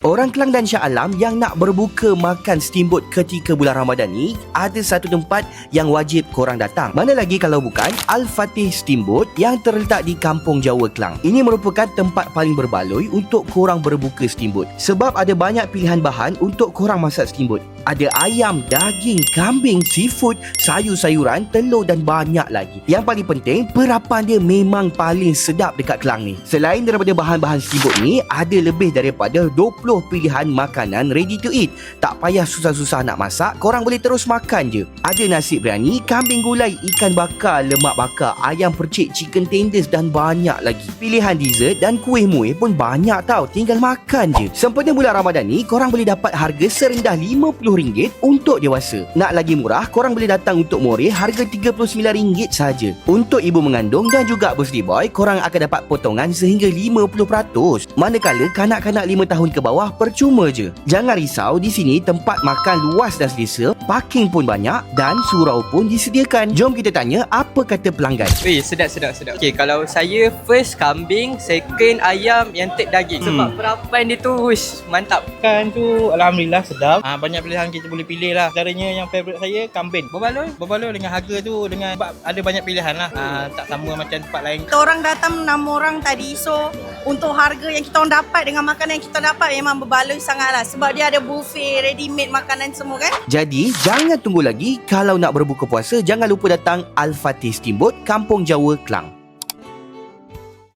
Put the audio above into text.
Orang Kelang dan Shah Alam yang nak berbuka makan steamboat ketika bulan Ramadan ni, ada satu tempat yang wajib korang datang. Mana lagi kalau bukan Al-Fatih Steamboat yang terletak di Kampung Jawa Kelang. Ini merupakan tempat paling berbaloi untuk korang berbuka steamboat. Sebab ada banyak pilihan bahan untuk korang masak steamboat. Ada ayam, daging, kambing, seafood, sayur-sayuran, telur dan banyak lagi. Yang paling penting, perapan dia memang paling sedap dekat Kelang ni. Selain daripada bahan-bahan steamboat ni, ada lebih daripada 20 pilihan makanan ready to eat. Tak payah susah-susah nak masak, korang boleh terus makan je. Ada nasi biryani, kambing gulai, ikan bakar, lemak bakar, ayam percik, chicken tenders dan banyak lagi. Pilihan dessert dan kuih muih pun banyak tau, tinggal makan je. Sempena bulan Ramadan ni, korang boleh dapat harga serendah RM50 untuk dewasa. Nak lagi murah, korang boleh datang untuk More, harga RM39 saja. Untuk ibu mengandung dan juga birthday boy, korang akan dapat potongan sehingga 50%. Manakala kanak-kanak 5 tahun ke bawah percuma je. Jangan risau, di sini tempat makan luas dan selesa, parking pun banyak dan surau pun disediakan. Jom kita tanya apa kata pelanggan. Weh, sedap. Okay, kalau saya first kambing, second ayam, yang third daging. Sebab perapan dia tu, wish, mantap. Makan tu Alhamdulillah sedap. Banyak pilihan kita boleh pilih lah. Antaranya yang favourite saya kambing. Berbaloi dengan harga tu, dengan sebab ada banyak pilihan lah. Tak sama macam tempat lain. Kita orang datang 6 orang tadi. So untuk harga yang kita orang dapat dengan makanan yang kita dapat memang berbaloi sangat lah. Sebab dia ada buffet, ready made makanan semua kan. Jadi, jangan tunggu lagi. Kalau nak berbuka puasa, jangan lupa datang Al-Fatih Steamboat, Kampung Jawa Kelang.